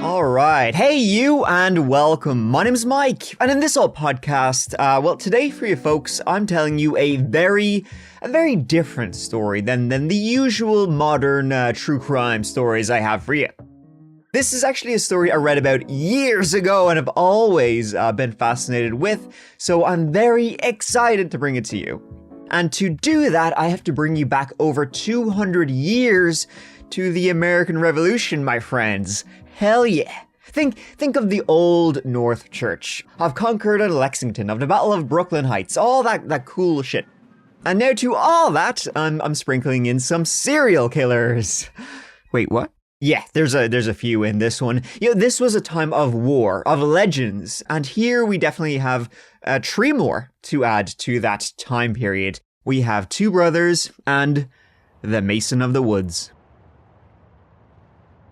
Alright, hey you and welcome. My name's Mike, and in this old podcast, today for you folks, I'm telling you a very different story than the usual modern true crime stories I have for you. This is actually a story I read about years ago and have always been fascinated with, so I'm very excited to bring it to you. And to do that, I have to bring you back over 200 years to the American Revolution, my friends. Hell yeah. Think of the Old North Church, of Concord and Lexington, of the Battle of Brooklyn Heights, all that cool shit. And now to all that, I'm sprinkling in some serial killers. Wait, what? Yeah, there's a few in this one. This was a time of war, of legends, and here we definitely have three more to add to that time period. We have two brothers and the Mason of the Woods.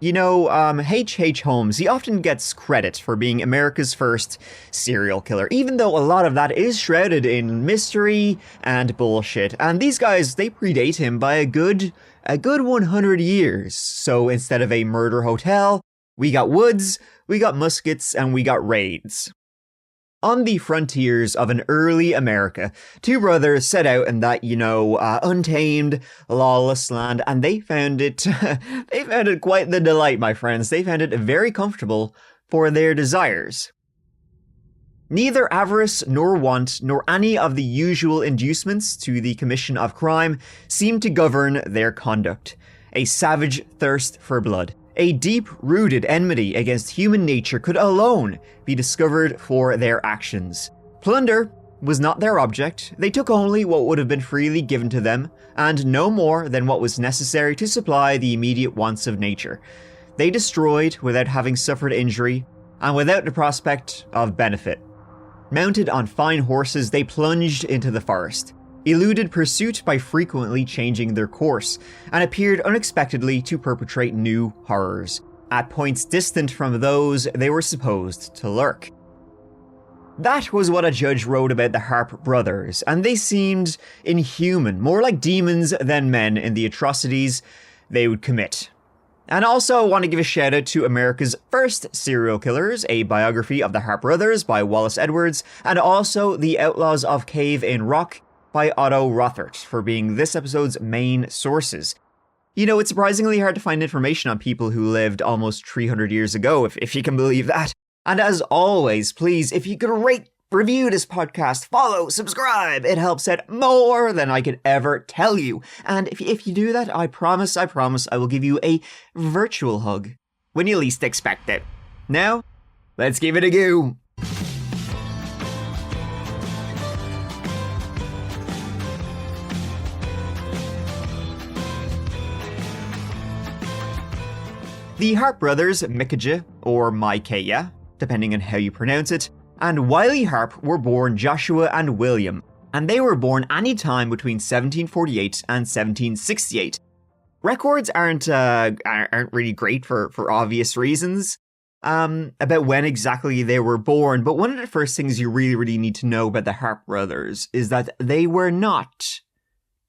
H.H. Holmes, he often gets credit for being America's first serial killer, even though a lot of that is shrouded in mystery and bullshit. And these guys, they predate him by a good 100 years. So instead of a murder hotel, we got woods, we got muskets, and we got raids. On the frontiers of an early America, two brothers set out in that, untamed, lawless land, and they found it quite the delight, my friends. They found it very comfortable for their desires. Neither avarice nor want, nor any of the usual inducements to the commission of crime seemed to govern their conduct. A savage thirst for blood, a deep-rooted enmity against human nature could alone be discovered for their actions. Plunder was not their object. They took only what would have been freely given to them, and no more than what was necessary to supply the immediate wants of nature. They destroyed without having suffered injury, and without the prospect of benefit. Mounted on fine horses, they plunged into the forest, eluded pursuit by frequently changing their course, and appeared unexpectedly to perpetrate new horrors, at points distant from those they were supposed to lurk. That was what a judge wrote about the Harpe Brothers, and they seemed inhuman, more like demons than men in the atrocities they would commit. And also want to give a shout out to America's First Serial Killers, a biography of the Harpe Brothers by Wallace Edwards, and also The Outlaws of Cave in Rock by Otto Rothert for being this episode's main sources. It's surprisingly hard to find information on people who lived almost 300 years ago, if you can believe that. And as always, please, if you could rate, review this podcast, follow, subscribe, it helps out more than I could ever tell you. And if you do that, I promise I will give you a virtual hug when you least expect it. Now, let's give it a go. The Harpe brothers, Micajah, or Micaiah, depending on how you pronounce it, and Wiley Harpe were born Joshua and William, and they were born any time between 1748 and 1768. Records aren't really great for obvious reasons about when exactly they were born, but one of the first things you really need to know about the Harpe brothers is that they were not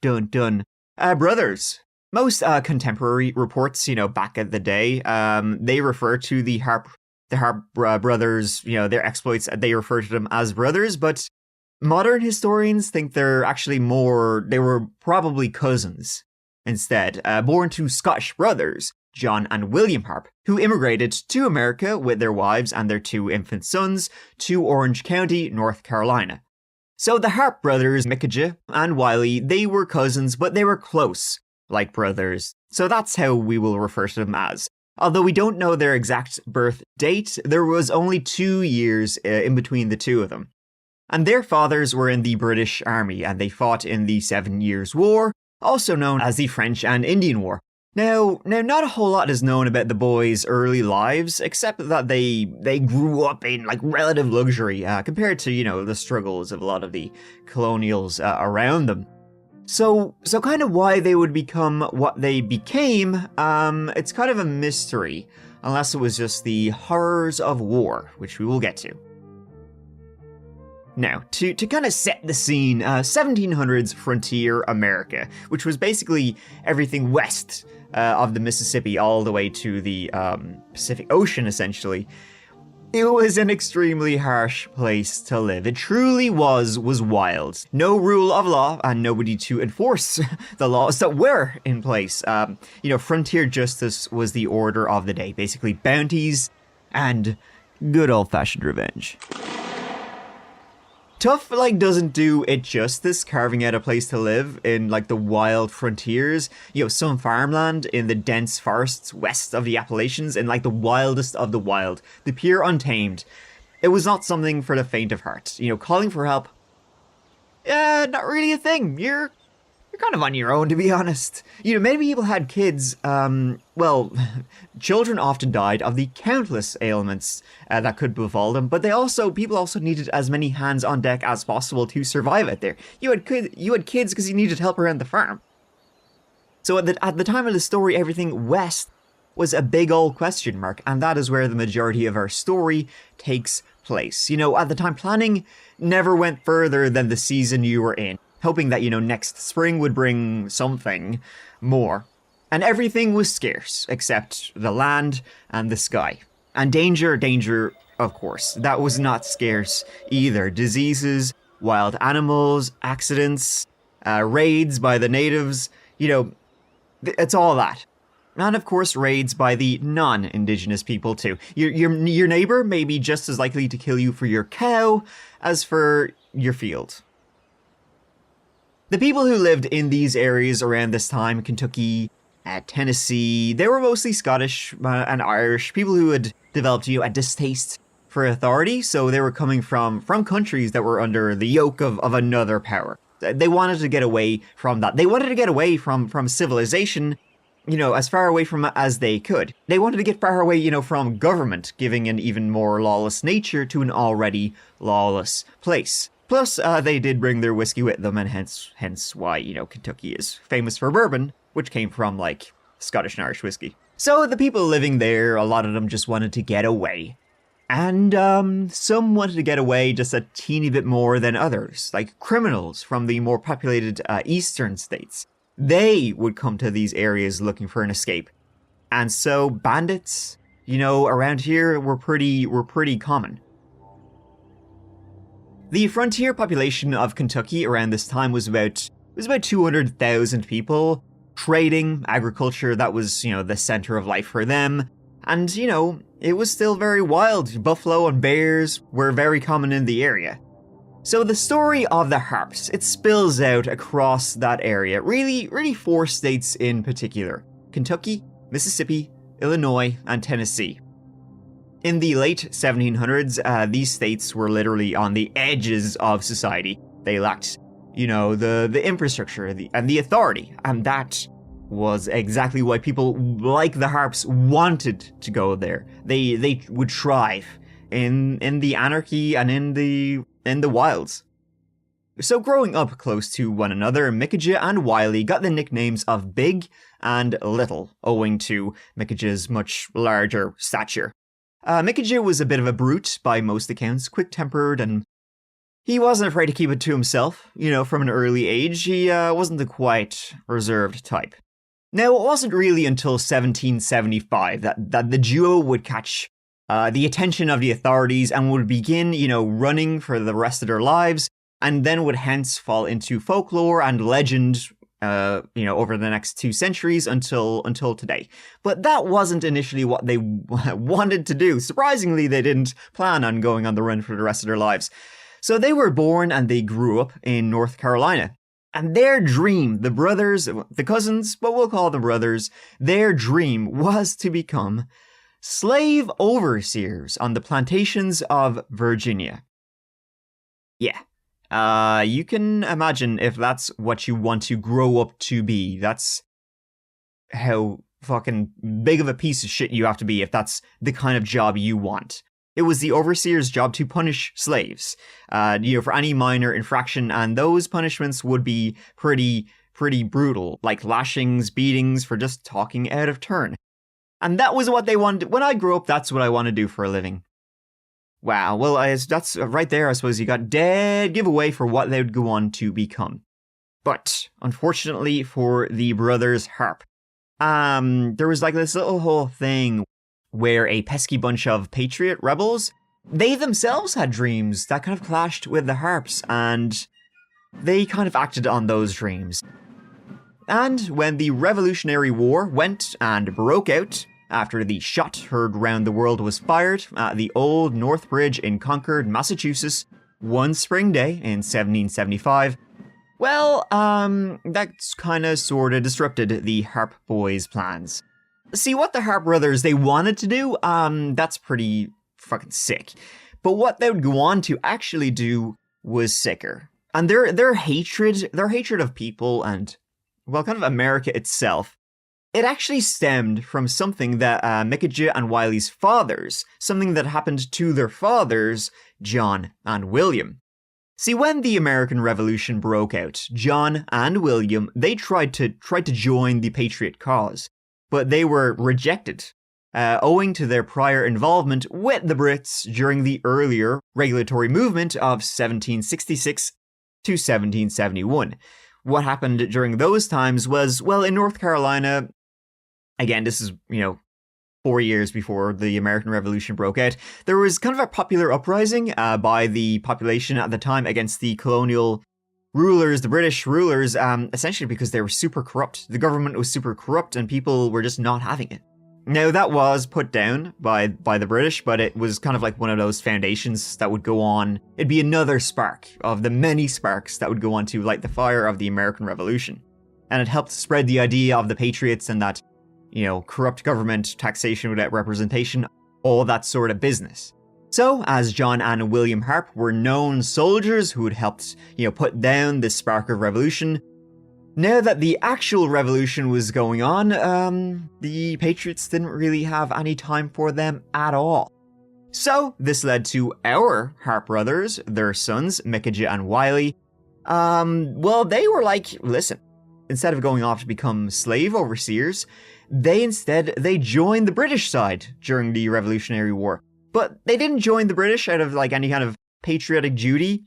brothers. Most contemporary reports, back at the day, they refer to the Harpe brothers, their exploits, they refer to them as brothers, but modern historians think they were probably cousins instead, born to Scottish brothers, John and William Harpe, who immigrated to America with their wives and their two infant sons to Orange County, North Carolina. So the Harpe brothers, Micajah and Wiley, they were cousins, but they were close, like brothers. So that's how we will refer to them as. Although we don't know their exact birth date, there was only 2 years in between the two of them. And their fathers were in the British Army, and they fought in the 7 Years' War, also known as the French and Indian War. Now, not a whole lot is known about the boys' early lives, except that they grew up in relative luxury compared to the struggles of a lot of the colonials around them. So kind of why they would become what they became, it's kind of a mystery, unless it was just the horrors of war, which we will get to. Now, to kind of set the scene, 1700s frontier America, which was basically everything west of the Mississippi all the way to the Pacific Ocean, essentially. It was an extremely harsh place to live. It truly was wild. No rule of law and nobody to enforce the laws that were in place. Frontier justice was the order of the day. Basically, bounties and good old-fashioned revenge. Tough, doesn't do it justice carving out a place to live in, the wild frontiers. Some farmland in the dense forests west of the Appalachians in, the wildest of the wild. The pure untamed. It was not something for the faint of heart. Calling for help, not really a thing. You're kind of on your own, to be honest. Many people had kids. Children often died of the countless ailments that could befall them, but people also needed as many hands on deck as possible to survive out there. You had kids because you needed help around the farm. So at the time of the story, everything west was a big old question mark, and that is where the majority of our story takes place. At the time, planning never went further than the season you were in, hoping that, next spring would bring something more. And everything was scarce, except the land and the sky. And danger, of course. That was not scarce either. Diseases, wild animals, accidents, raids by the natives, it's all that. And of course, raids by the non-indigenous people too. Your neighbor may be just as likely to kill you for your cow as for your field. The people who lived in these areas around this time, Kentucky, Tennessee, they were mostly Scottish and Irish, people who had developed, a distaste for authority, so they were coming from countries that were under the yoke of another power. They wanted to get away from that. They wanted to get away from civilization, as far away from it as they could. They wanted to get far away, from government, giving an even more lawless nature to an already lawless place. Plus, they did bring their whiskey with them, and hence why, Kentucky is famous for bourbon, which came from, Scottish and Irish whiskey. So the people living there, a lot of them just wanted to get away. And some wanted to get away just a teeny bit more than others, like criminals from the more populated eastern states. They would come to these areas looking for an escape. And so bandits, around here were pretty common. The frontier population of Kentucky around this time was about 200,000 people. Trading, agriculture, that was, the center of life for them. And, it was still very wild. Buffalo and bears were very common in the area. So the story of the Harpes, it spills out across that area. Really 4 states in particular. Kentucky, Mississippi, Illinois, and Tennessee. In the late 1700s, these states were literally on the edges of society. They lacked, the infrastructure and the authority. And that was exactly why people like the Harpes wanted to go there. They would thrive in the anarchy and in the wilds. So growing up close to one another, Micajah and Wiley got the nicknames of Big and Little, owing to Micajah's much larger stature. Micajah was a bit of a brute by most accounts, quick-tempered, and he wasn't afraid to keep it to himself, from an early age. He wasn't the quite reserved type. Now, it wasn't really until 1775 that the duo would catch the attention of the authorities and would begin, running for the rest of their lives, and then would hence fall into folklore and legend, over the next 2 centuries until today. But that wasn't initially what they wanted to do. Surprisingly, they didn't plan on going on the run for the rest of their lives. So they were born and they grew up in North Carolina. And their dream, the brothers, the cousins, but we'll call them brothers, their dream was to become slave overseers on the plantations of Virginia. Yeah. You can imagine if that's what you want to grow up to be. That's how fucking big of a piece of shit you have to be if that's the kind of job you want. It was the overseer's job to punish slaves, for any minor infraction, and those punishments would be pretty brutal, like lashings, beatings for just talking out of turn. And that was what they wanted. When I grew up, that's what I want to do for a living. Wow, well, that's right there, I suppose you got dead giveaway for what they would go on to become. But, unfortunately for the brothers Harpe, there was like this little whole thing where a pesky bunch of patriot rebels, they themselves had dreams that kind of clashed with the Harpes, and they kind of acted on those dreams. And when the Revolutionary War went and broke out, after the shot heard round the world was fired at the old North Bridge in Concord, Massachusetts, one spring day in 1775, well, that's kind of sort of disrupted the Harpe boys' plans. See, what the Harpe brothers, they wanted to do, that's pretty fucking sick. But what they would go on to actually do was sicker. And their hatred of people and, well, kind of America itself, it actually stemmed from something that Micajah and Wiley's fathers, something that happened to their fathers, John and William. See, when the American Revolution broke out, John and William, they tried to join the Patriot cause, but they were rejected, owing to their prior involvement with the Brits during the earlier regulatory movement of 1766 to 1771. What happened during those times was, well, in North Carolina, again, this is, 4 years before the American Revolution broke out, there was kind of a popular uprising by the population at the time against the colonial rulers, the British rulers, essentially because they were super corrupt. The government was super corrupt and people were just not having it. Now, that was put down by the British, but it was kind of like one of those foundations that would go on. It'd be another spark of the many sparks that would go on to light the fire of the American Revolution. And it helped spread the idea of the Patriots and that, corrupt government, taxation without representation, all that sort of business. So, as John and William Harpe were known soldiers who had helped, put down this spark of revolution, now that the actual revolution was going on, the Patriots didn't really have any time for them at all. So, this led to our Harpe brothers, their sons, Micajah and Wiley. Well, they were like, listen, instead of going off to become slave overseers, they joined the British side during the Revolutionary War. But they didn't join the British out of like any kind of patriotic duty.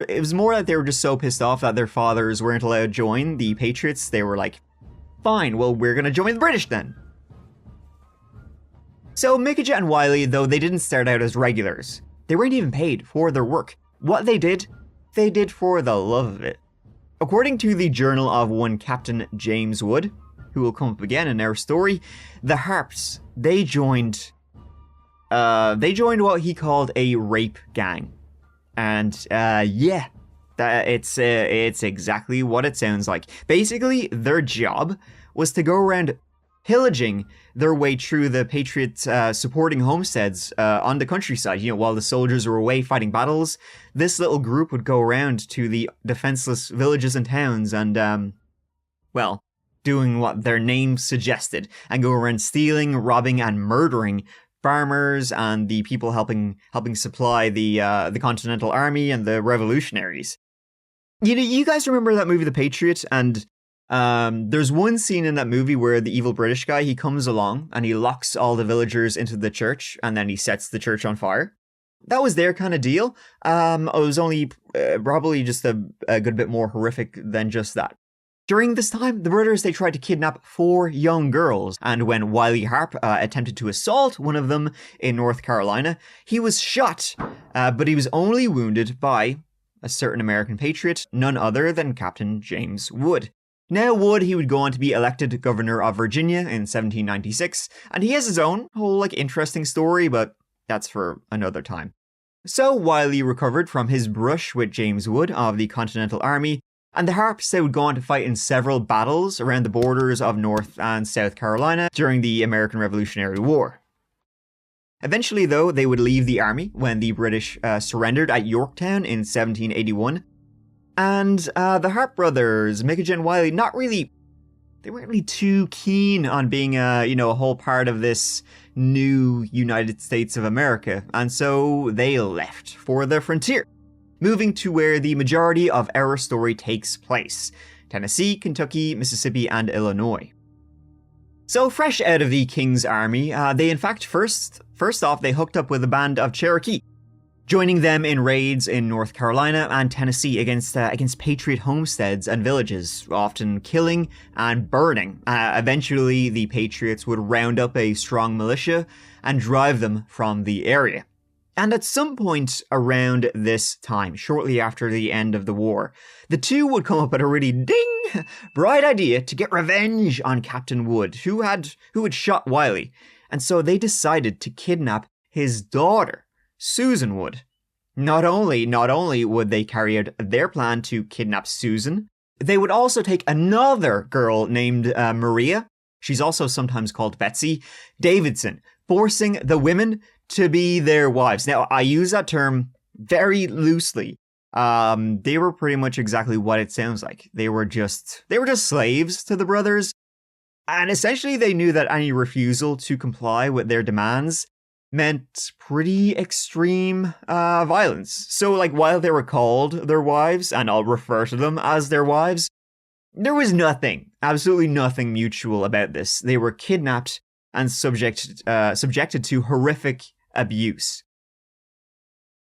It was more that they were just so pissed off that their fathers weren't allowed to join the Patriots. They were like, fine, well, we're gonna join the British then. So Micajah and Wiley, though they didn't start out as regulars, they weren't even paid for their work. What they did for the love of it. According to the journal of one Captain James Wood, who will come up again in our story, the Harpes, they joined what he called a rape gang. And, it's exactly what it sounds like. Basically, their job was to go around pillaging their way through the Patriots' supporting homesteads on the countryside. While the soldiers were away fighting battles, this little group would go around to the defenseless villages and towns and, doing what their name suggested, and go around stealing, robbing, and murdering farmers and the people helping supply the Continental Army and the revolutionaries. You guys remember that movie, The Patriot? And there's one scene in that movie where the evil British guy, he comes along and he locks all the villagers into the church and then he sets the church on fire. That was their kind of deal. It was only probably just a good bit more horrific than just that. During this time, the brothers, they tried to kidnap 4 young girls, and when Wiley Harpe attempted to assault one of them in North Carolina, he was shot, but he was only wounded by a certain American patriot, none other than Captain James Wood. Now Wood, he would go on to be elected governor of Virginia in 1796, and he has his own whole interesting story, but that's for another time. So Wiley recovered from his brush with James Wood of the Continental Army, and the Harpes, they would go on to fight in several battles around the borders of North and South Carolina during the American Revolutionary War. Eventually, though, they would leave the army when the British surrendered at Yorktown in 1781. And the Harpe brothers, Micajah and Wiley, they weren't really too keen on being a whole part of this new United States of America. And so they left for the frontier, moving to where the majority of our story takes place: Tennessee, Kentucky, Mississippi, and Illinois. So fresh out of the King's Army, they in fact first off they hooked up with a band of Cherokee. joining them in raids in North Carolina and Tennessee against Patriot homesteads and villages, often killing and burning. Eventually, the Patriots would round up a strong militia and drive them from the area. And at some point around this time, shortly after the end of the war, the two would come up with a really bright idea to get revenge on Captain Wood, who had shot Wiley. And so they decided to kidnap his daughter, Susan Wood. Not only would they carry out their plan to kidnap Susan, they would also take another girl named Maria, she's also sometimes called Betsy, Davidson, forcing the women to be their wives. Now, I use that term very loosely. They were pretty much exactly what it sounds like. They were just slaves to the brothers. And essentially they knew that any refusal to comply with their demands meant pretty extreme violence. So while they were called their wives, and I'll refer to them as their wives, there was absolutely nothing mutual about this. They were kidnapped and subjected to horrific abuse.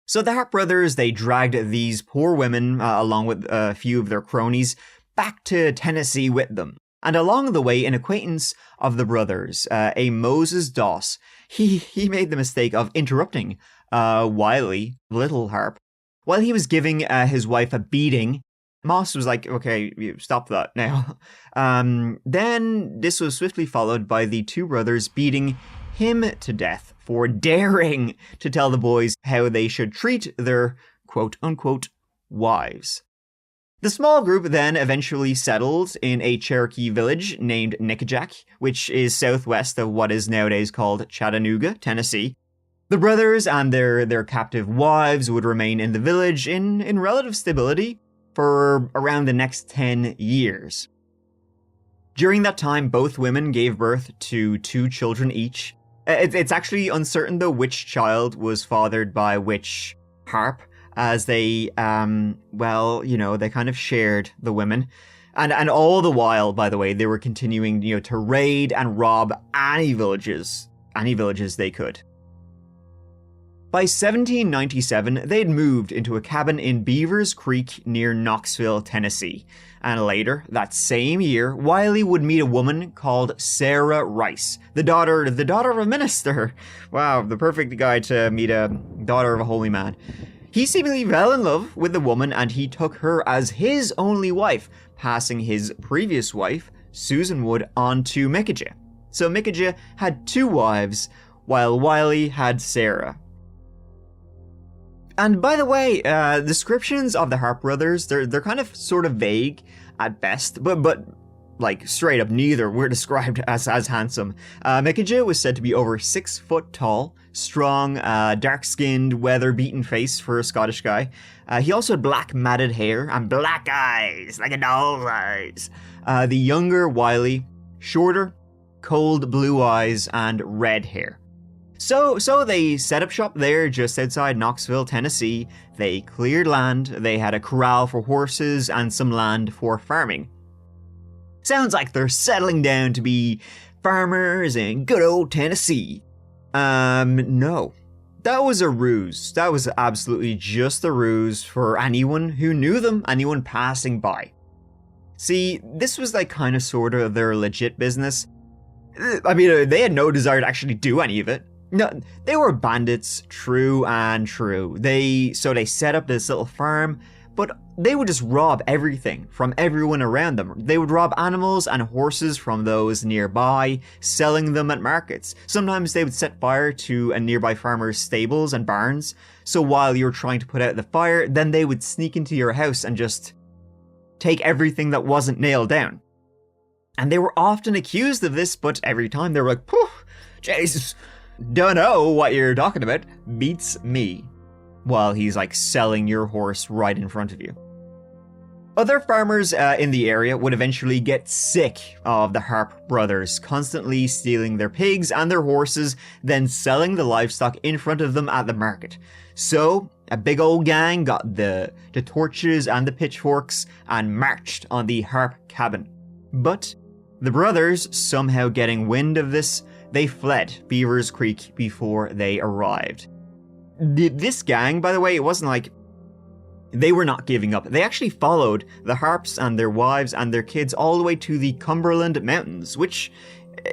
So the Harpe Brothers, they dragged these poor women, along with a few of their cronies, back to Tennessee with them. And along the way, an acquaintance of the brothers, a Moses Doss, he made the mistake of interrupting Wiley, Little Harpe, while he was giving his wife a beating. Moss was like, okay, you stop that now. Then this was swiftly followed by the two brothers beating him to death for daring to tell the boys how they should treat their quote-unquote wives. The small group then eventually settled in a Cherokee village named Nickajack, which is southwest of what is nowadays called Chattanooga, Tennessee. The brothers and their captive wives would remain in the village in relative stability for around the next 10 years. During that time, both women gave birth to 2 children each. It's actually uncertain, though, which child was fathered by which Harpe, as they, they kind of shared the women. And all the while, by the way, they were continuing, to raid and rob any villages they could. By 1797, they'd moved into a cabin in Beavers Creek near Knoxville, Tennessee. And later, that same year, Wiley would meet a woman called Sarah Rice, the daughter of a minister. Wow, the perfect guy to meet a daughter of a holy man. He seemingly fell in love with the woman and he took her as his only wife, passing his previous wife, Susan Wood, on to Mickajaw. So Mickajaw had 2 wives, while Wiley had Sarah. And by the way, descriptions of the Harpe Brothers, they're kind of sort of vague at best, but straight up neither were described as handsome. Mickajaw was said to be over 6 foot tall, strong, dark-skinned, weather-beaten face for a Scottish guy. He also had black matted hair and black eyes, like a doll's eyes. The younger Wiley, shorter, cold blue eyes, and red hair. So they set up shop there just outside Knoxville, Tennessee. They cleared land, they had a corral for horses and some land for farming. Sounds like they're settling down to be farmers in good old Tennessee. No. That was a ruse. That was absolutely just a ruse for anyone who knew them, anyone passing by. See, this was kind of sort of their legit business. I mean, they had no desire to actually do any of it. No, they were bandits, true and true. So they set up this little farm, but they would just rob everything from everyone around them. They would rob animals and horses from those nearby, selling them at markets. Sometimes they would set fire to a nearby farmer's stables and barns. So while you're trying to put out the fire, then they would sneak into your house and just take everything that wasn't nailed down. And they were often accused of this, but every time they were like, "Poof, Jesus, don't know what you're talking about, beats me," while he's selling your horse right in front of you. Other farmers in the area would eventually get sick of the Harpe Brothers constantly stealing their pigs and their horses, then selling the livestock in front of them at the market. So a big old gang got the torches and the pitchforks and marched on the Harpe cabin. But the brothers, somehow getting wind of this, they fled Beavers Creek before they arrived. This gang, by the way, it wasn't like they were not giving up. They actually followed the Harpes and their wives and their kids all the way to the Cumberland Mountains, which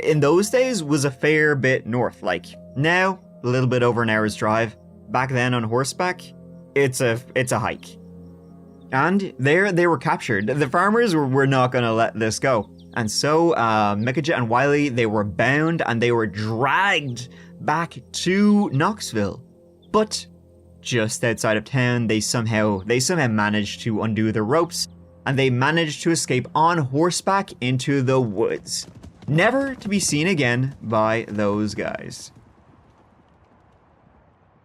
in those days was a fair bit north. Like now, a little bit over an hour's drive. Back then on horseback, it's a hike. And there they were captured. The farmers were not going to let this go. And so Micajah and Wiley, they were bound and they were dragged back to Knoxville. But just outside of town, they somehow managed to undo the ropes, and they managed to escape on horseback into the woods, never to be seen again by those guys.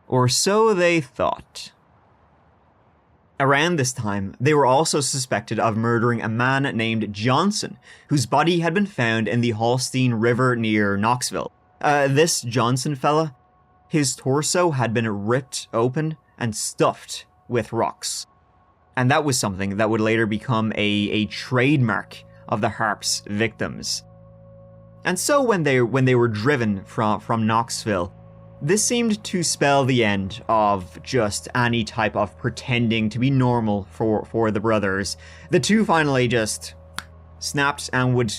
Or so they thought. Around this time, they were also suspected of murdering a man named Johnson, whose body had been found in the Holstein River near Knoxville. This Johnson fella, his torso had been ripped open and stuffed with rocks. And that was something that would later become a trademark of the Harpes' victims. And so when they were driven from Knoxville, this seemed to spell the end of just any type of pretending to be normal for the brothers. The two finally just snapped and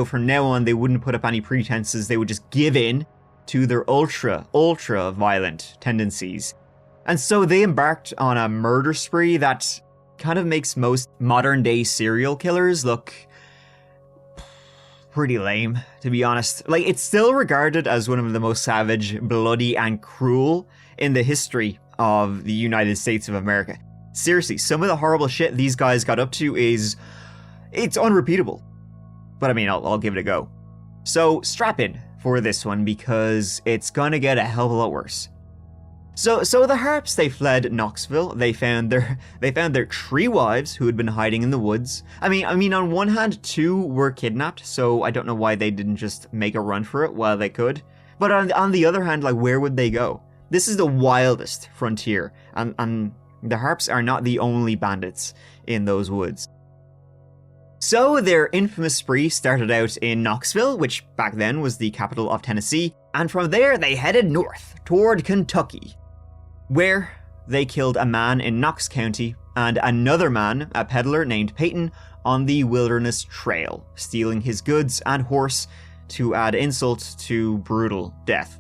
from now on, they wouldn't put up any pretenses. They would just give in to their ultra violent tendencies. And so they embarked on a murder spree that kind of makes most modern day serial killers look pretty lame, to be honest. Like, it's still regarded as one of the most savage, bloody, and cruel in the history of the United States of America. Seriously, some of the horrible shit these guys got up to it's unrepeatable. But I mean, I'll give it a go. So strap in for this one, because it's gonna get a hell of a lot worse. So the Harpes, they fled Knoxville. They found their three wives who had been hiding in the woods. I mean, on one hand, two were kidnapped, so I don't know why they didn't just make a run for it while they could. But on the other hand, like, where would they go? This is the wildest frontier, and the Harpes are not the only bandits in those woods. So their infamous spree started out in Knoxville, which back then was the capital of Tennessee, and from there they headed north toward Kentucky, where they killed a man in Knox County and another man, a peddler named Peyton, on the Wilderness Trail, stealing his goods and horse to add insult to brutal death.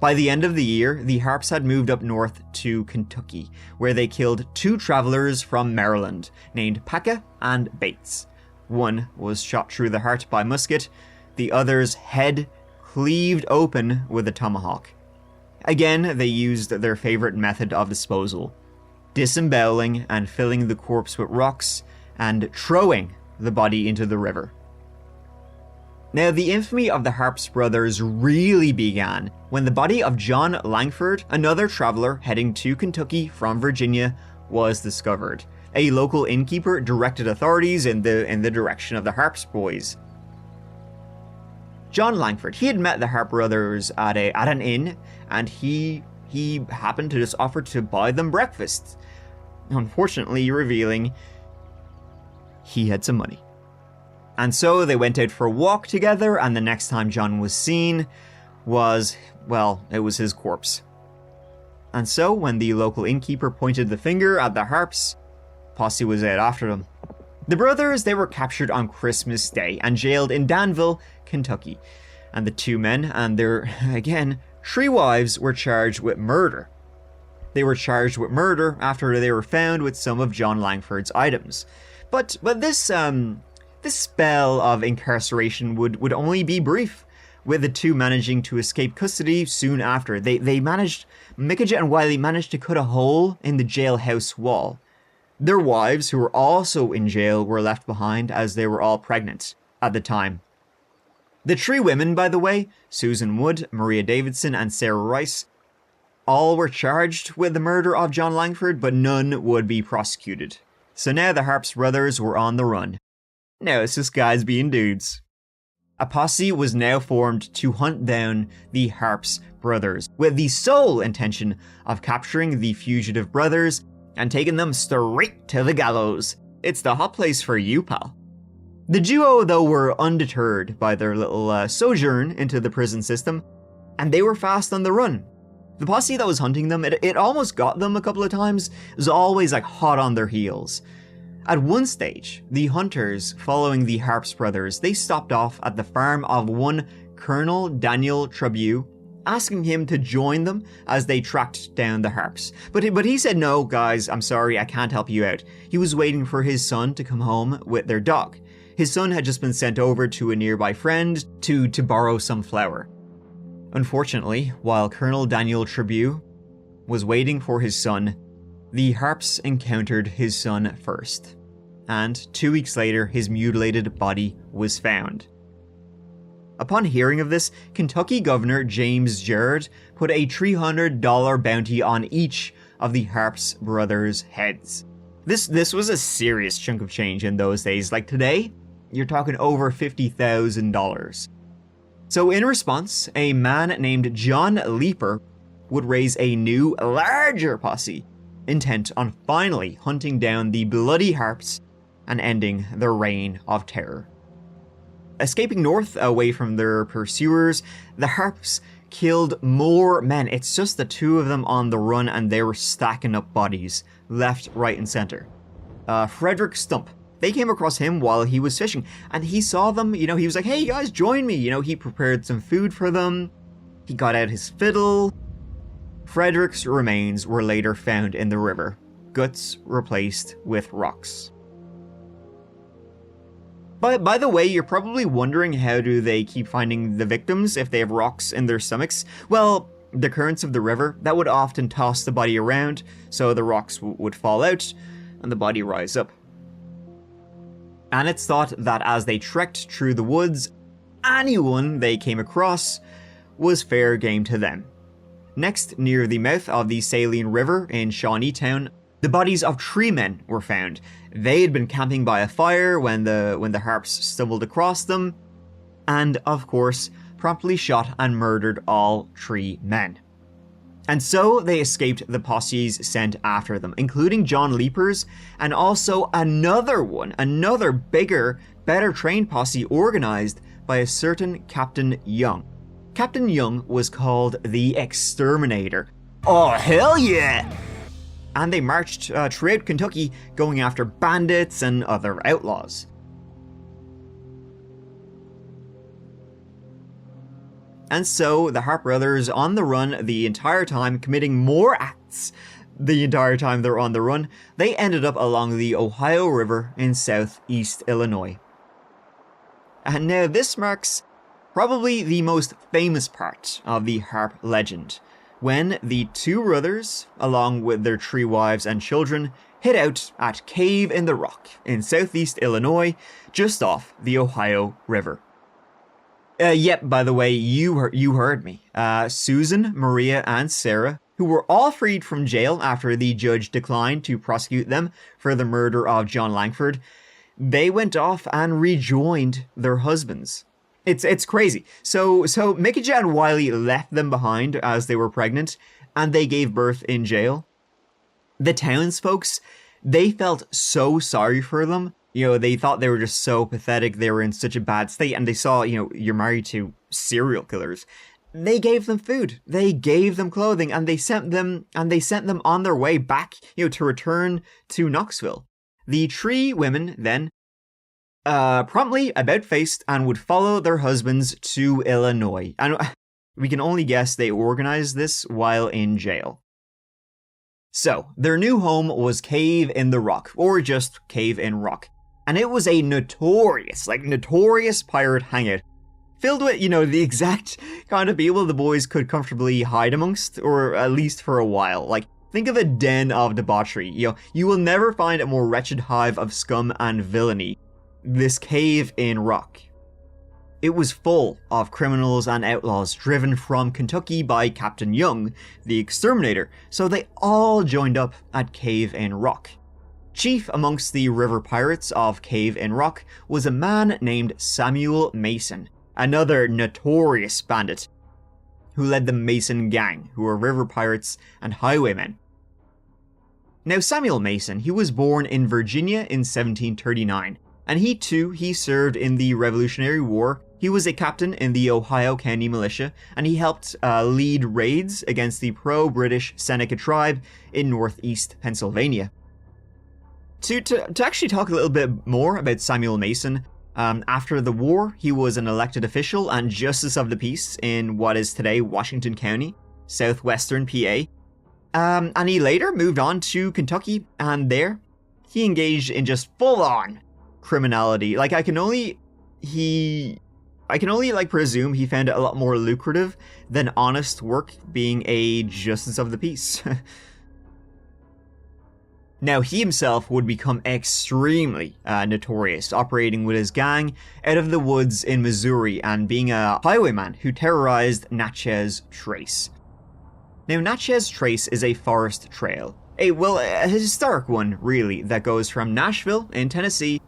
By the end of the year, the Harpes had moved up north to Kentucky, where they killed two travelers from Maryland named Paca and Bates. One was shot through the heart by musket, the other's head cleaved open with a tomahawk. Again, they used their favorite method of disposal, disemboweling and filling the corpse with rocks and throwing the body into the river. Now, the infamy of the Harpe Brothers really began when the body of John Langford, another traveler heading to Kentucky from Virginia, was discovered. A local innkeeper directed authorities in the direction of the Harpe boys. John Langford, he had met the Harpe Brothers at an inn, and he happened to just offer to buy them breakfast, unfortunately revealing he had some money. And so they went out for a walk together, and the next time John was seen was, well, it was his corpse. And so when the local innkeeper pointed the finger at the Harpes, posse was out after them. The brothers, they were captured on Christmas Day and jailed in Danville, Kentucky. And the two men and their, again, three wives were charged with murder. They were charged with murder after they were found with some of John Langford's items. But this spell of incarceration would only be brief, with the two managing to escape custody soon after. Micajah and Wiley managed to cut a hole in the jailhouse wall. Their wives, who were also in jail, were left behind as they were all pregnant at the time. The three women, by the way, Susan Wood, Maria Davidson, and Sarah Rice, all were charged with the murder of John Langford, but none would be prosecuted. So now the Harpe Brothers were on the run. Now it's just guys being dudes. A posse was now formed to hunt down the Harpe Brothers, with the sole intention of capturing the fugitive brothers and taking them straight to the gallows. It's the hot place for you, pal. The duo, though, were undeterred by their little sojourn into the prison system, and they were fast on the run. The posse that was hunting them, it almost got them a couple of times. It was always like hot on their heels. At one stage, the hunters following the Harpe Brothers, they stopped off at the farm of one Colonel Daniel Trabue, asking him to join them as they tracked down the Harpes. But he said, "No, guys, I'm sorry, I can't help you out." He was waiting for his son to come home with their dog. His son had just been sent over to a nearby friend to borrow some flour. Unfortunately, while Colonel Daniel Trabue was waiting for his son, the Harpes encountered his son first, and 2 weeks later his mutilated body was found. Upon hearing of this, Kentucky Governor James Girard put a $300 bounty on each of the Harpe brothers' heads. This was a serious chunk of change in those days. Like today, you're talking over $50,000. So in response, a man named John Leeper would raise a new, larger posse, intent on finally hunting down the bloody Harpes and ending their reign of terror. Escaping north away from their pursuers, the Harpes killed more men. It's just the two of them on the run, and they were stacking up bodies left, right, and center. Frederick Stump, they came across him while he was fishing, and he saw them. He was like, "Hey guys, join me." He prepared some food for them. He got out his fiddle. Frederick's remains were later found in the river, guts replaced with rocks. By the way, you're probably wondering, how do they keep finding the victims if they have rocks in their stomachs? Well, the currents of the river, that would often toss the body around, so the rocks would fall out and the body rise up. And it's thought that as they trekked through the woods, anyone they came across was fair game to them. Next, near the mouth of the Saline River in Shawneetown, the bodies of 3 men were found. They had been camping by a fire when the Harpes stumbled across them, and of course, promptly shot and murdered all 3 men. And so they escaped the posses sent after them, including John Leeper's, and also another bigger, better trained posse organized by a certain Captain Young. Captain Young was called the Exterminator. Oh, hell yeah! And they marched throughout Kentucky, going after bandits and other outlaws. And so the Harpe brothers, on the run the entire time, committing more acts the entire time they're on the run, they ended up along the Ohio River in southeast Illinois. And now this marks probably the most famous part of the Harpe legend, when the 2 brothers, along with their 3 wives and children, hid out at Cave in the Rock in southeast Illinois, just off the Ohio River. Yep, by the way, you heard me. Susan, Maria, and Sarah, who were all freed from jail after the judge declined to prosecute them for the murder of John Langford, they went off and rejoined their husbands. It's crazy. So Micajah and Wiley left them behind as they were pregnant, and they gave birth in jail. The townsfolk, they felt so sorry for them. They thought they were just so pathetic. They were in such a bad state, and they saw, you're married to serial killers. They gave them food, they gave them clothing, and they sent them on their way back, to return to Knoxville. The 3 women then promptly about-faced and would follow their husbands to Illinois. And we can only guess they organized this while in jail. So, their new home was Cave in the Rock, or just Cave in Rock. And it was a notorious pirate hangout, filled with, the exact kind of people the boys could comfortably hide amongst, or at least for a while. Like, think of a den of debauchery. You will never find a more wretched hive of scum and villainy. This Cave in Rock. It was full of criminals and outlaws driven from Kentucky by Captain Young, the Exterminator, so they all joined up at Cave in Rock. Chief amongst the river pirates of Cave in Rock was a man named Samuel Mason, another notorious bandit, who led the Mason Gang, who were river pirates and highwaymen. Now Samuel Mason, he was born in Virginia in 1739, and he served in the Revolutionary War He was a captain in the Ohio County Militia, and he helped lead raids against the pro-British Seneca tribe in northeast Pennsylvania. To actually talk a little bit more about Samuel Mason, after the war, he was an elected official and justice of the peace in what is today Washington County, southwestern PA. And he later moved on to Kentucky, and there he engaged in just full-on criminality. Like, I can only presume he found it a lot more lucrative than honest work being a justice of the peace. Now, he himself would become extremely notorious, operating with his gang out of the woods in Missouri and being a highwayman who terrorized Natchez Trace. Now, Natchez Trace is a forest trail, a historic one, really, that goes from Nashville in Tennessee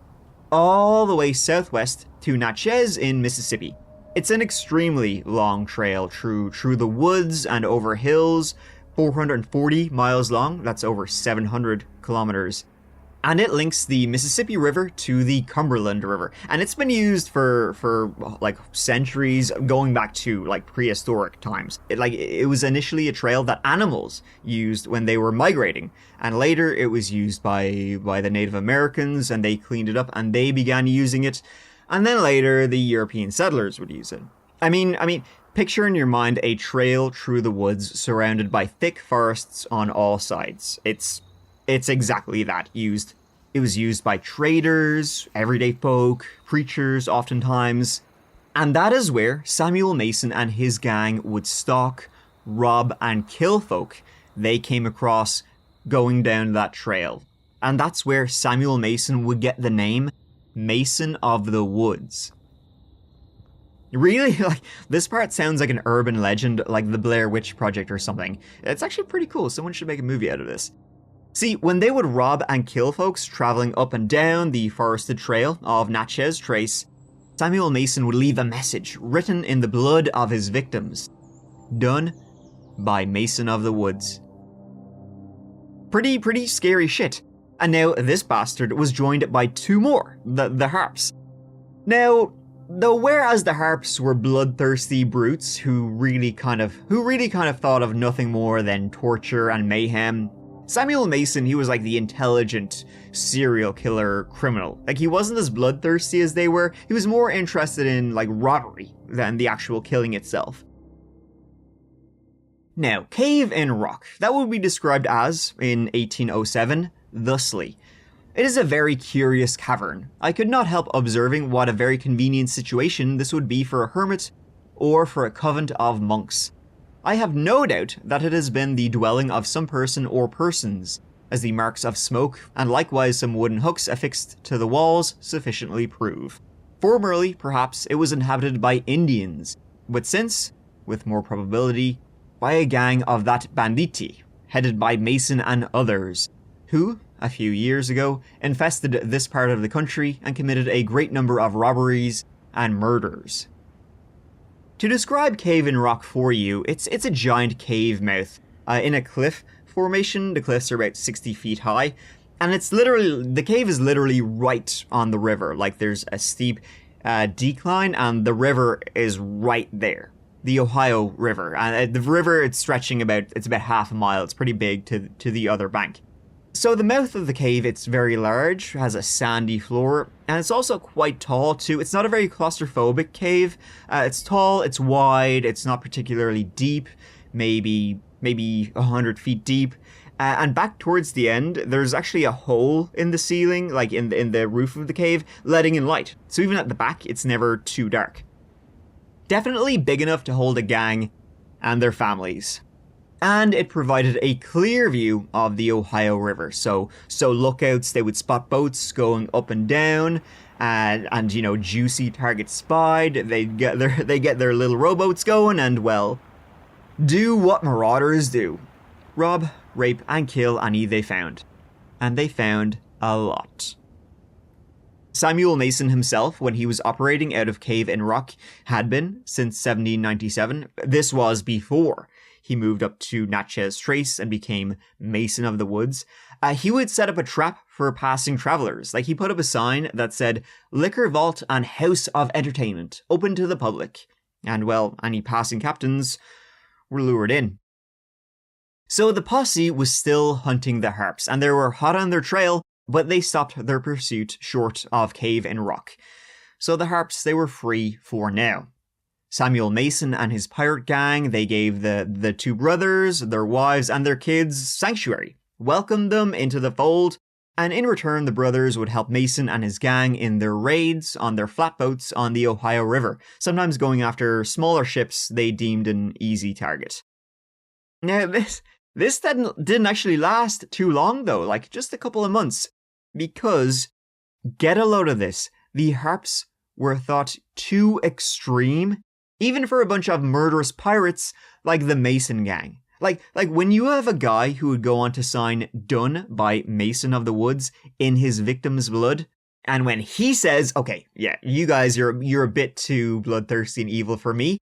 all the way southwest to Natchez in Mississippi. It's an extremely long trail through the woods and over hills, 440 miles long, that's over 700 kilometers. And it links the Mississippi River to the Cumberland River. And it's been used for like centuries, going back to like prehistoric times. It was initially a trail that animals used when they were migrating. And later it was used by the Native Americans, and they cleaned it up and they began using it. And then later the European settlers would use it. I mean, picture in your mind a trail through the woods surrounded by thick forests on all sides. It's exactly that. It was used by traders, everyday folk, preachers oftentimes. And that is where Samuel Mason and his gang would stalk, rob, and kill folk they came across going down that trail. And that's where Samuel Mason would get the name Mason of the Woods. Really? Like, this part sounds like an urban legend, like the Blair Witch Project or something. It's actually pretty cool. Someone should make a movie out of this. See, when they would rob and kill folks traveling up and down the forested trail of Natchez Trace, Samuel Mason would leave a message written in the blood of his victims. Done by Mason of the Woods. Pretty scary shit. And now this bastard was joined by two more, the Harpes. Now, though whereas the Harpes were bloodthirsty brutes who really kind of thought of nothing more than torture and mayhem, Samuel Mason, he was like the intelligent serial killer criminal. Like, he wasn't as bloodthirsty as they were. He was more interested in like robbery than the actual killing itself. Now, Cave in Rock, that would be described as, in 1807, thusly. It is a very curious cavern. I could not help observing what a very convenient situation this would be for a hermit or for a convent of monks. I have no doubt that it has been the dwelling of some person or persons, as the marks of smoke and likewise some wooden hooks affixed to the walls sufficiently prove. Formerly, perhaps, it was inhabited by Indians, but since, with more probability, by a gang of that banditti, headed by Mason and others, who, a few years ago, infested this part of the country and committed a great number of robberies and murders. To describe Cave in Rock for you, it's a giant cave mouth in a cliff formation. The cliffs are about 60 feet high, and the cave is literally right on the river. Like, there's a steep decline, and the river is right there. The Ohio River. And the river, it's about half a mile. It's pretty big to the other bank. So the mouth of the cave, it's very large, has a sandy floor, and it's also quite tall too. It's not a very claustrophobic cave. It's tall, it's wide, it's not particularly deep, maybe 100 feet deep. And back towards the end, there's actually a hole in the ceiling, like in the roof of the cave, letting in light. So even at the back, it's never too dark. Definitely big enough to hold a gang and their families. And it provided a clear view of the Ohio River. So lookouts, they would spot boats going up and down, and juicy targets spied. They get their little rowboats going, and well, do what marauders do: rob, rape, and kill any they found. And they found a lot. Samuel Mason himself, when he was operating out of Cave in Rock, had been since 1797. This was before he moved up to Natchez Trace and became Mason of the Woods, he would set up a trap for passing travelers. Like, he put up a sign that said, "Liquor Vault and House of Entertainment, open to the public." And, well, any passing captains were lured in. So the posse was still hunting the Harps, and they were hot on their trail, but they stopped their pursuit short of Cave and Rock. So the Harps, they were free for now. Samuel Mason and his pirate gang, they gave the two brothers, their wives, and their kids sanctuary, welcomed them into the fold, and in return the brothers would help Mason and his gang in their raids on their flatboats on the Ohio River, sometimes going after smaller ships they deemed an easy target. Now this didn't actually last too long though, like just a couple of months, because, get a load of this, the Harps were thought too extreme, even for a bunch of murderous pirates like the Mason gang. Like when you have a guy who would go on to sign "Done" by Mason of the Woods in his victim's blood, and when he says, "Okay, yeah, you guys, you're a bit too bloodthirsty and evil for me,"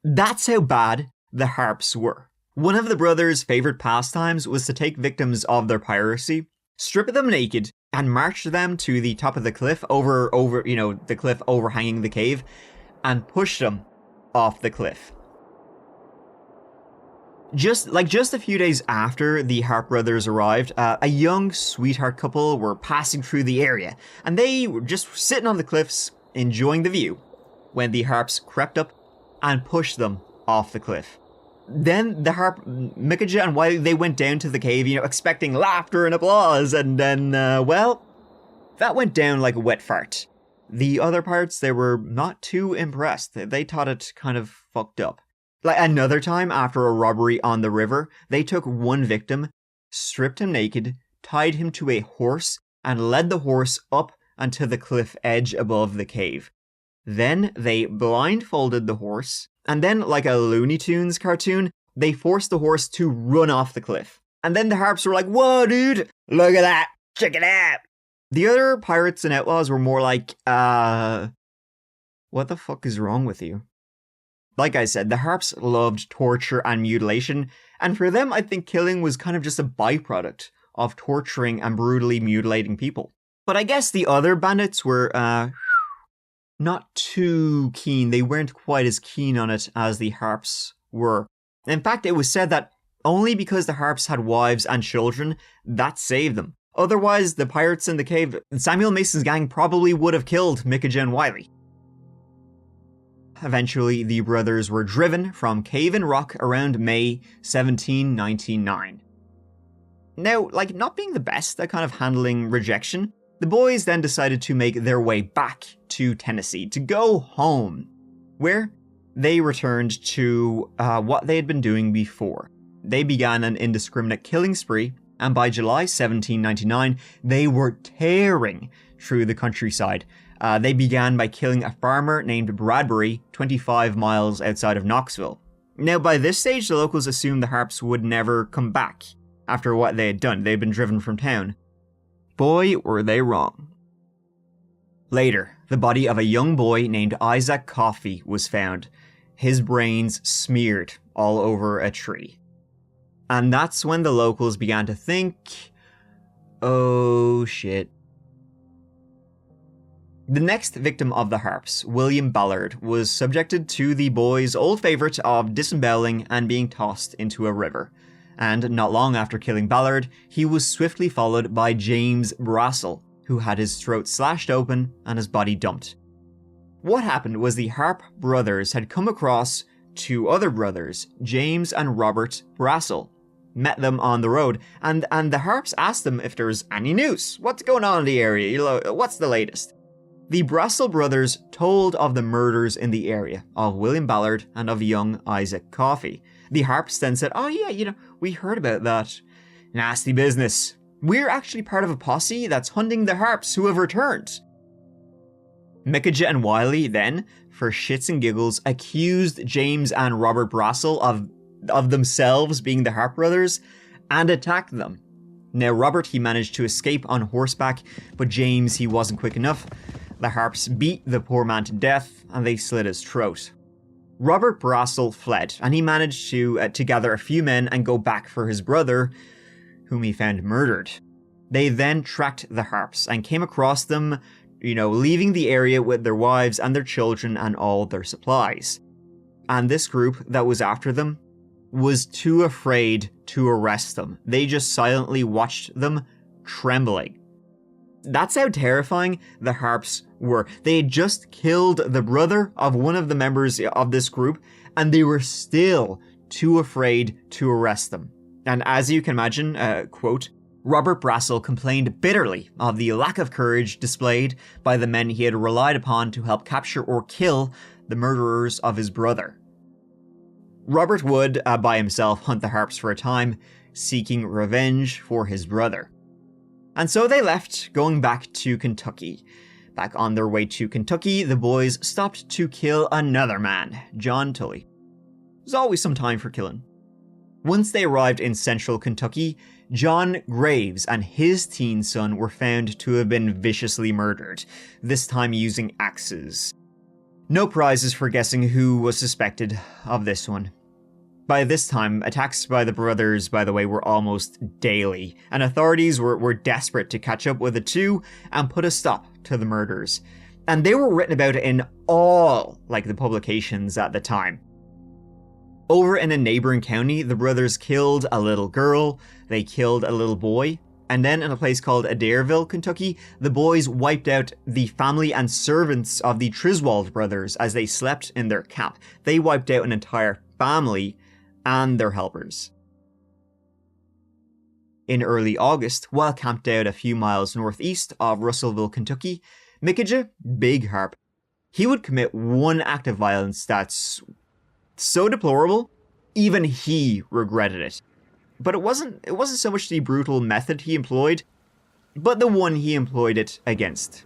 that's how bad the Harps were. One of the brothers' favorite pastimes was to take victims of their piracy, strip them naked, and march them to the top of the cliff over the cliff overhanging the cave, and push them off the cliff. Just a few days after the Harpe Brothers arrived, a young sweetheart couple were passing through the area, and they were just sitting on the cliffs, enjoying the view, when the Harps crept up and pushed them off the cliff. Then the Harp, Micajah and Wiley, they went down to the cave, expecting laughter and applause, and then, well, that went down like a wet fart. The other pirates, they were not too impressed. They thought it kind of fucked up. Like another time, after a robbery on the river, they took one victim, stripped him naked, tied him to a horse, and led the horse up onto the cliff edge above the cave. Then they blindfolded the horse, and then, like a Looney Tunes cartoon, they forced the horse to run off the cliff. And then the Harps were like, "Whoa, dude, look at that, check it out." The other pirates and outlaws were more like, what the fuck is wrong with you? Like I said, the Harps loved torture and mutilation, and for them, I think killing was kind of just a byproduct of torturing and brutally mutilating people. But I guess the other bandits were, not too keen. They weren't quite as keen on it as the Harps were. In fact, it was said that only because the Harps had wives and children, that saved them. Otherwise, the pirates in the cave, Samuel Mason's gang probably would have killed Micajah and Wiley. Eventually, the brothers were driven from Cave and Rock around May 1799. Now, not being the best at kind of handling rejection, the boys then decided to make their way back to Tennessee, to go home, where they returned to what they had been doing before. They began an indiscriminate killing spree, and by July 1799, they were tearing through the countryside. They began by killing a farmer named Bradbury, 25 miles outside of Knoxville. Now, by this stage, the locals assumed the Harps would never come back after what they had done. They had been driven from town. Boy, were they wrong. Later, the body of a young boy named Isaac Coffey was found, his brains smeared all over a tree. And that's when the locals began to think, oh shit. The next victim of the Harps, William Ballard, was subjected to the boys' old favourite of disemboweling and being tossed into a river. And not long after killing Ballard, he was swiftly followed by James Brassel, who had his throat slashed open and his body dumped. What happened was the Harpe brothers had come across two other brothers, James and Robert Brassel, met them on the road, and the Harpes asked them if there was any news. What's going on in the area? What's the latest? The Brassel brothers told of the murders in the area of William Ballard and of young Isaac Coffey. The Harpes then said, oh yeah, we heard about that. Nasty business. We're actually part of a posse that's hunting the Harpes who have returned. Micajah and Wiley then, for shits and giggles, accused James and Robert Brassel of themselves being the Harpe brothers and attacked them. Now Robert, he managed to escape on horseback, but James, he wasn't quick enough. The Harpes beat the poor man to death and they slit his throat. Robert Brassel fled, and he managed to gather a few men and go back for his brother, whom he found murdered. They then tracked the Harpes and came across them, leaving the area with their wives and their children and all their supplies. And this group that was after them was too afraid to arrest them. They just silently watched them, trembling. That's how terrifying the Harpes were. They had just killed the brother of one of the members of this group, and they were still too afraid to arrest them. And as you can imagine, quote, Robert Brassel complained bitterly of the lack of courage displayed by the men he had relied upon to help capture or kill the murderers of his brother. Robert would, by himself, hunt the Harpes for a time, seeking revenge for his brother. And so they left, going back to Kentucky. Back on their way to Kentucky, the boys stopped to kill another man, John Tully. There's always some time for killing. Once they arrived in central Kentucky, John Graves and his teen son were found to have been viciously murdered, this time using axes. No prizes for guessing who was suspected of this one. By this time, attacks by the brothers, by the way, were almost daily, and authorities were desperate to catch up with the two and put a stop to the murders. And they were written about in all, the publications at the time. Over in a neighboring county, the brothers killed a little girl, they killed a little boy, and then in a place called Adairville, Kentucky, the boys wiped out the family and servants of the Triswold brothers as they slept in their camp. They wiped out an entire family and their helpers. In early August, while camped out a few miles northeast of Russellville, Kentucky, Micajah, Big Harpe, he would commit one act of violence that's so deplorable, even he regretted it. But it wasn't so much the brutal method he employed, but the one he employed it against.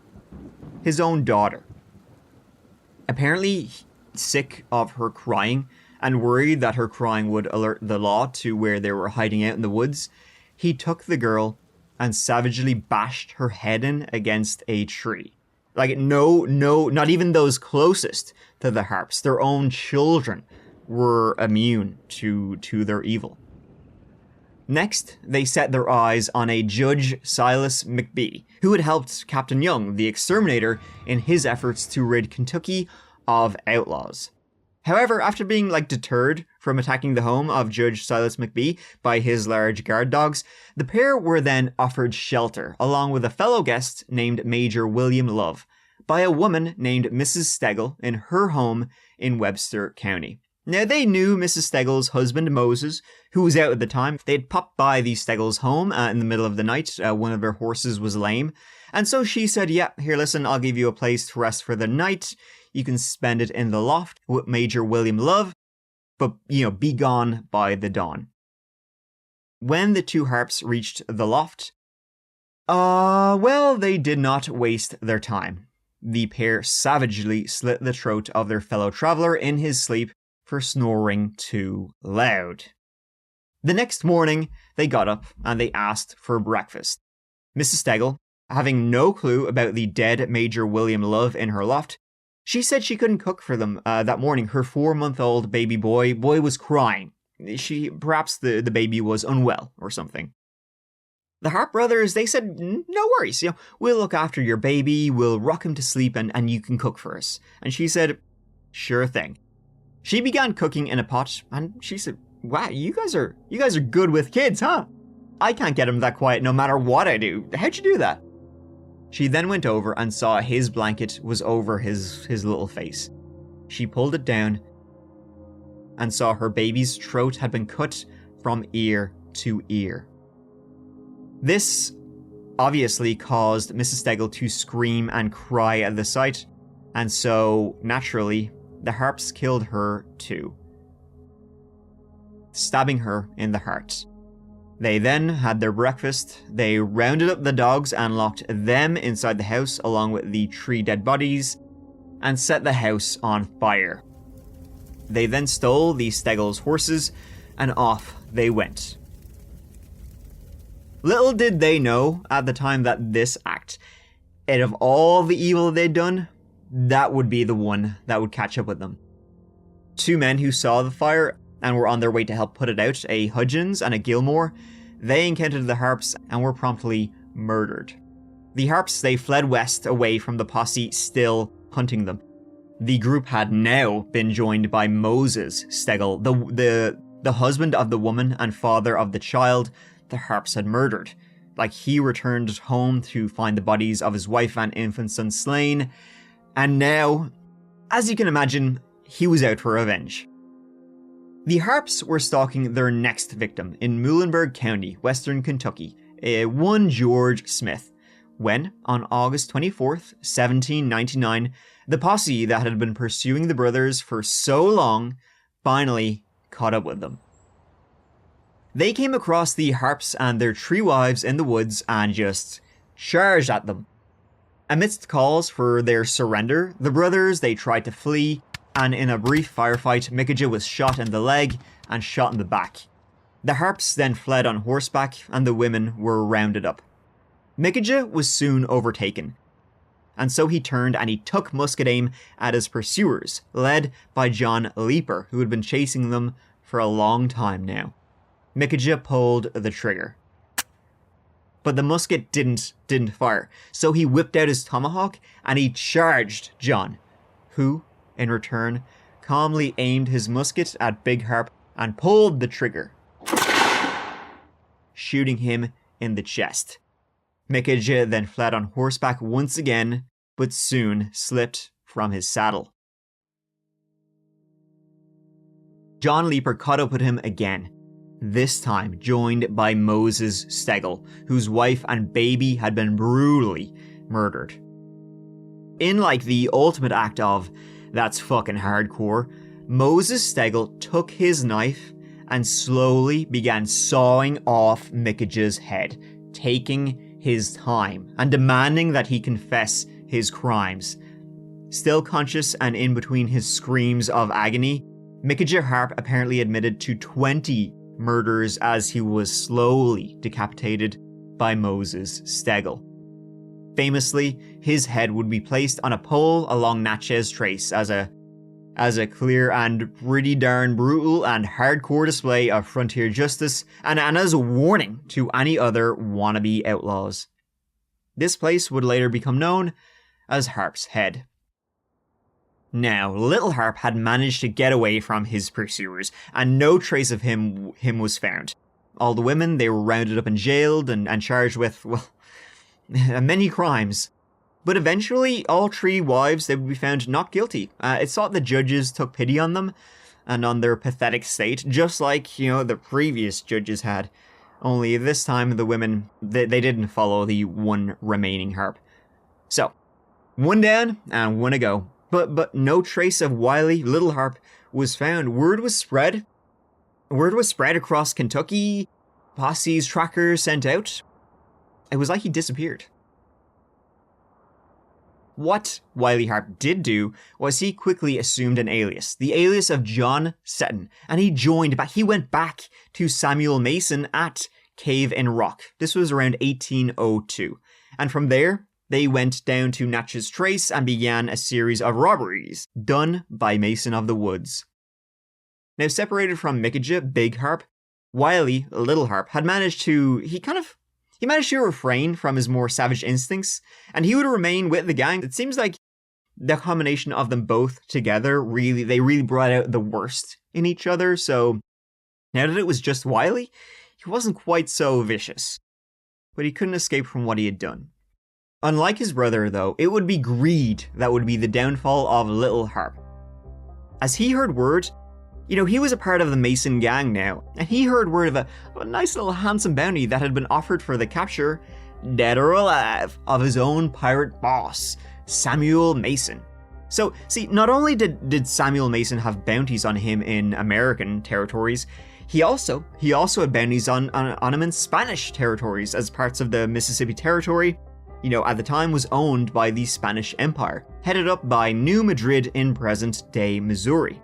His own daughter. Apparently, sick of her crying, and worried that her crying would alert the law to where they were hiding out in the woods, he took the girl and savagely bashed her head in against a tree. No, not even those closest to the Harpes, their own children, were immune to their evil. Next, they set their eyes on a Judge Silas McBee, who had helped Captain Young, the exterminator, in his efforts to rid Kentucky of outlaws. However, after being deterred from attacking the home of Judge Silas McBee by his large guard dogs, the pair were then offered shelter, along with a fellow guest named Major William Love, by a woman named Mrs. Stegel in her home in Webster County. Now, they knew Mrs. Stegel's husband, Moses, who was out at the time. They'd popped by the Stegels' home in the middle of the night. One of their horses was lame. And so she said, yeah, here, listen, I'll give you a place to rest for the night. You can spend it in the loft with Major William Love, but, be gone by the dawn. When the two Harpes reached the loft, they did not waste their time. The pair savagely slit the throat of their fellow traveler in his sleep for snoring too loud. The next morning, they got up and they asked for breakfast. Mrs. Stegel, having no clue about the dead Major William Love in her loft, she said she couldn't cook for them that morning. Her 4-month-old baby boy was crying. Perhaps the baby was unwell or something. The Harpe brothers, they said, no worries, we'll look after your baby, we'll rock him to sleep and you can cook for us. And she said, sure thing. She began cooking in a pot and she said, wow, you guys are good with kids, huh? I can't get him that quiet no matter what I do. How'd you do that? She then went over and saw his blanket was over his little face. She pulled it down and saw her baby's throat had been cut from ear to ear. This obviously caused Mrs. Stegel to scream and cry at the sight, and so, naturally, the Harpes killed her too, stabbing her in the heart. They then had their breakfast, they rounded up the dogs and locked them inside the house along with the 3 dead bodies, and set the house on fire. They then stole the Stegel's horses, and off they went. Little did they know at the time that this act, out of all the evil they'd done, that would be the one that would catch up with them. Two men who saw the fire and were on their way to help put it out, a Hudgens and a Gilmore, they encountered the Harpes and were promptly murdered. The Harpes, they fled west away from the posse still hunting them. The group had now been joined by Moses Stegel, the husband of the woman and father of the child the Harpes had murdered. Like, he returned home to find the bodies of his wife and infant son slain, and now, as you can imagine, he was out for revenge. The Harpes were stalking their next victim in Muhlenberg County, western Kentucky, one George Smith, when, on August 24th, 1799, the posse that had been pursuing the brothers for so long finally caught up with them. They came across the Harpes and their 3 wives in the woods and just charged at them. Amidst calls for their surrender, the brothers, they tried to flee, and in a brief firefight, Mikija was shot in the leg and shot in the back. The Harpes then fled on horseback, and the women were rounded up. Mikija was soon overtaken, and so he turned and he took musket aim at his pursuers, led by John Leeper, who had been chasing them for a long time now. Mikija pulled the trigger, but the musket didn't fire, so he whipped out his tomahawk and he charged John, who, in return, calmly aimed his musket at Big Harpe and pulled the trigger, shooting him in the chest. Mikija then fled on horseback once again, but soon slipped from his saddle. John Leeper caught up with him again, this time joined by Moses Stegel, whose wife and baby had been brutally murdered. In like the ultimate act of, that's fucking hardcore, Moses Stegel took his knife and slowly began sawing off Mikija's head, taking his time and demanding that he confess his crimes. Still conscious and in between his screams of agony, Mikija Harpe apparently admitted to 20 murders as he was slowly decapitated by Moses Stegel. Famously, his head would be placed on a pole along Natchez Trace as a clear and pretty darn brutal and hardcore display of frontier justice, and as a warning to any other wannabe outlaws. This place would later become known as Harpe's Head. Now, Little Harpe had managed to get away from his pursuers, and no trace of him was found. All the women, they were rounded up and jailed and charged with, well, many crimes. But eventually, all 3 wives, they would be found not guilty. It's thought the judges took pity on them and on their pathetic state, just like, the previous judges had. Only this time, the women, they didn't follow the one remaining Harpe. So, one down and one to go. But no trace of wily Little Harpe was found. Word was spread across Kentucky. Posse's trackers sent out. It was like he disappeared. What Wiley Harpe did do was he quickly assumed an alias, the alias of John Seton, and he went back to Samuel Mason at Cave in Rock. This was around 1802. And from there, they went down to Natchez Trace and began a series of robberies done by Mason of the Woods. Now, separated from Mikija, Big Harpe, Wiley, Little Harpe, had managed to, he managed to refrain from his more savage instincts, and he would remain with the gang. It seems like the combination of them both together they really brought out the worst in each other, so now that it was just Wiley, he wasn't quite so vicious. But he couldn't escape from what he had done. Unlike his brother, though, it would be greed that would be the downfall of Little Harpe. As he heard word, he was a part of the Mason gang now, and he heard word of a nice little handsome bounty that had been offered for the capture, dead or alive, of his own pirate boss, Samuel Mason. So, see, not only did Samuel Mason have bounties on him in American territories, he also had bounties on him in Spanish territories, as parts of the Mississippi Territory, at the time was owned by the Spanish Empire, headed up by New Madrid in present-day Missouri.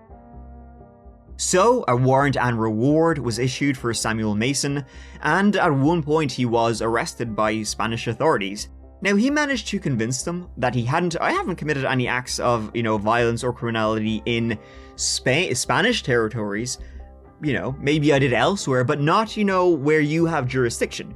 So, a warrant and reward was issued for Samuel Mason, and at one point he was arrested by Spanish authorities. Now, he managed to convince them that I haven't committed any acts of, violence or criminality in Spanish territories. Maybe I did elsewhere, but not, where you have jurisdiction.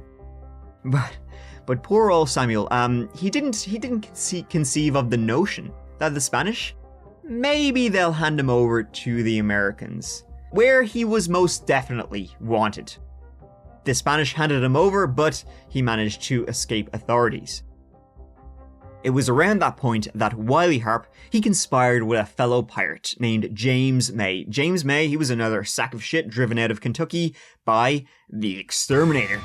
But poor old Samuel, he didn't conceive of the notion that the Spanish, maybe they'll hand him over to the Americans, where he was most definitely wanted. The Spanish handed him over, but he managed to escape authorities. It was around that point that Wiley Harpe, he conspired with a fellow pirate named James May. James May, he was another sack of shit driven out of Kentucky by the Exterminator.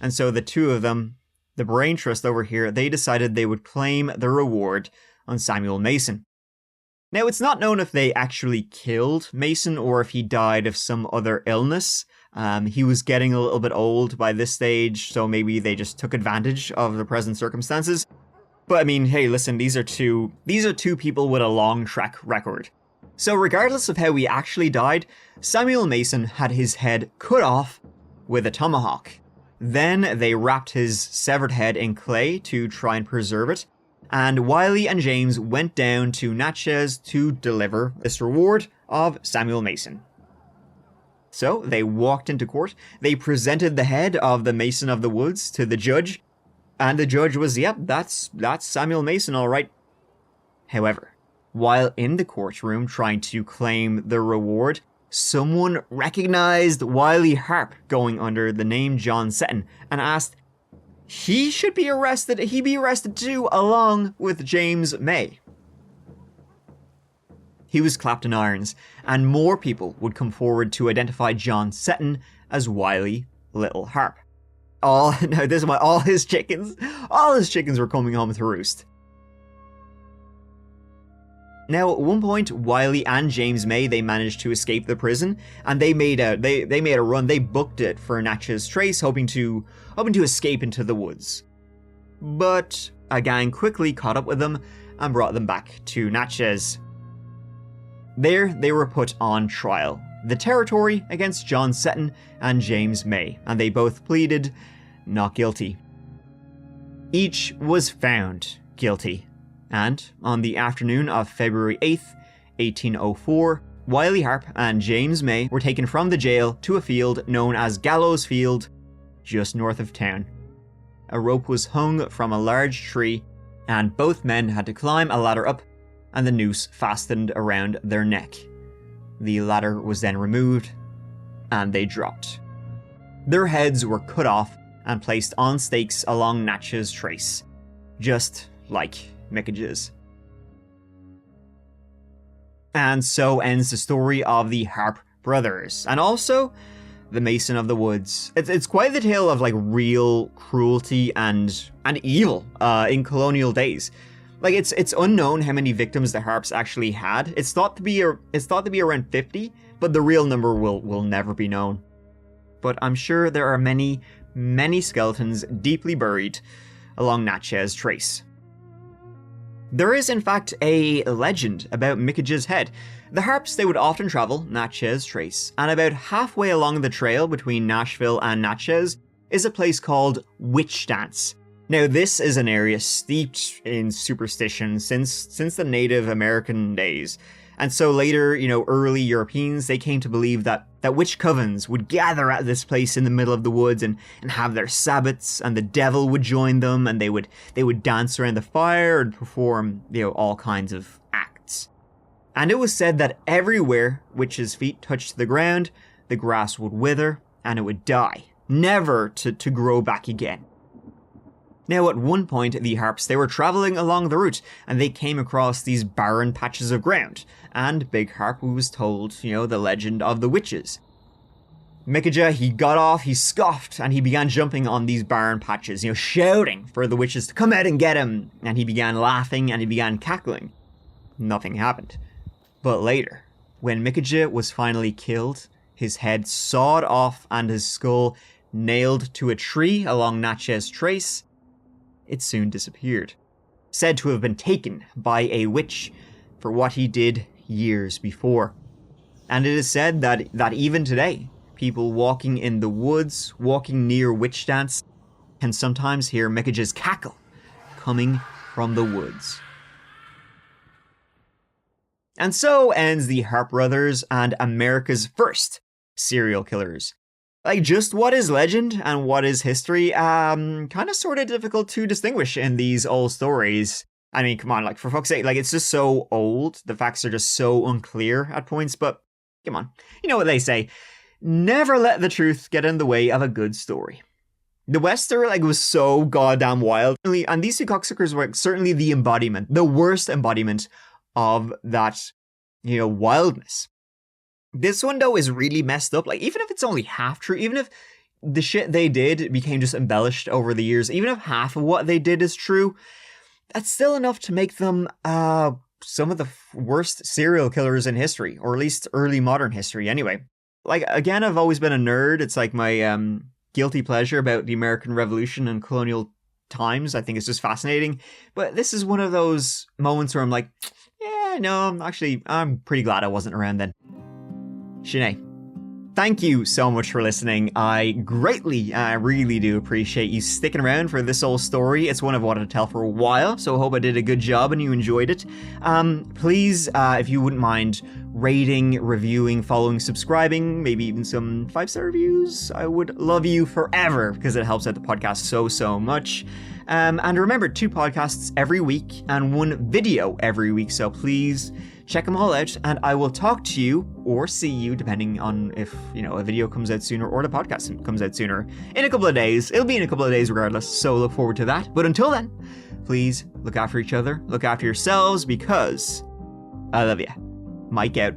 And so the two of them, the brain trust over here, they decided they would claim the reward on Samuel Mason. Now, it's not known if they actually killed Mason or if he died of some other illness. He was getting a little bit old by this stage, so maybe they just took advantage of the present circumstances. But I mean, hey, listen, these are two people with a long track record. So regardless of how he actually died, Samuel Mason had his head cut off with a tomahawk. Then they wrapped his severed head in clay to try and preserve it, and Wiley and James went down to Natchez to deliver this reward of Samuel Mason. So they walked into court, they presented the head of the Mason of the Woods to the judge, and the judge was, yep, that's Samuel Mason, all right. However, while in the courtroom trying to claim the reward, someone recognized Wiley Harpe going under the name John Seton and asked he be arrested too, along with James May. He was clapped in irons, and more people would come forward to identify John Seton as Wiley Little Harpe. All his chickens were coming home to roost. Now, at one point, Wiley and James May, they managed to escape the prison, and they made a run. They booked it for Natchez Trace, hoping to escape into the woods. But a gang quickly caught up with them and brought them back to Natchez. There, they were put on trial, the territory against John Seton and James May, and they both pleaded not guilty. Each was found guilty, and on the afternoon of February 8th, 1804, Wiley Harpe and James May were taken from the jail to a field known as Gallows Field, just north of town. A rope was hung from a large tree, and both men had to climb a ladder up, and the noose fastened around their neck. The ladder was then removed, and they dropped. Their heads were cut off and placed on stakes along Natchez Trace, just like Mickage's. And so ends the story of the Harpe Brothers, and also the Mason of the Woods. It's quite the tale of like real cruelty and evil in colonial days. Like it's unknown how many victims the Harpes actually had. It's thought to be around 50, but the real number will never be known. But I'm sure there are many skeletons deeply buried along Natchez Trace. There is in fact a legend about Mickage's head. The Harpes, they would often travel Natchez Trace, and about halfway along the trail between Nashville and Natchez is a place called Witch Dance. Now, this is an area steeped in superstition since the Native American days. And so later, early Europeans, they came to believe that witch covens would gather at this place in the middle of the woods and have their sabbats, and the devil would join them, and they would dance around the fire and perform, all kinds of acts. And it was said that everywhere witches' feet touched the ground, the grass would wither and it would die, never to grow back again. Now, at one point, the Harpes, they were travelling along the route, and they came across these barren patches of ground, and Big Harpe was told, the legend of the witches. Mickage, he got off, he scoffed, and he began jumping on these barren patches, shouting for the witches to come out and get him, and he began laughing and he began cackling. Nothing happened. But later, when Mickage was finally killed, his head sawed off and his skull nailed to a tree along Natchez Trace, it soon disappeared, said to have been taken by a witch for what he did years before. And it is said that even today, people walking in the woods, walking near Witch Dance, can sometimes hear Mickage's cackle coming from the woods. And so ends the Harpe Brothers and America's first serial killers. Like, just what is legend and what is history, kind of sort of difficult to distinguish in these old stories. I mean, come on, like, for fuck's sake, like, it's just so old. The facts are just so unclear at points, but come on. You know what they say, never let the truth get in the way of a good story. The Wester, like, was so goddamn wild, and these two cocksuckers were certainly the embodiment, the worst embodiment of that, you know, wildness. This one, though, is really messed up. Like, even if it's only half true, even if the shit they did became just embellished over the years, even if half of what they did is true, that's still enough to make them some of the worst serial killers in history, or at least early modern history anyway. Like, again, I've always been a nerd. It's like my guilty pleasure about the American Revolution and colonial times. I think it's just fascinating. But this is one of those moments where I'm like, yeah, no, I'm pretty glad I wasn't around then. Sinead, thank you so much for listening. I really do appreciate you sticking around for this whole story. It's one I've wanted to tell for a while, so I hope I did a good job and you enjoyed it. Please, if you wouldn't mind rating, reviewing, following, subscribing, maybe even some 5-star reviews, I would love you forever because it helps out the podcast so much. And remember, 2 podcasts every week and 1 video every week, so please check them all out, and I will talk to you or see you, depending on if, you know, a video comes out sooner or the podcast comes out sooner, in a couple of days. It'll be in a couple of days regardless, so look forward to that. But until then, please look after each other, look after yourselves, because I love you. Mike out.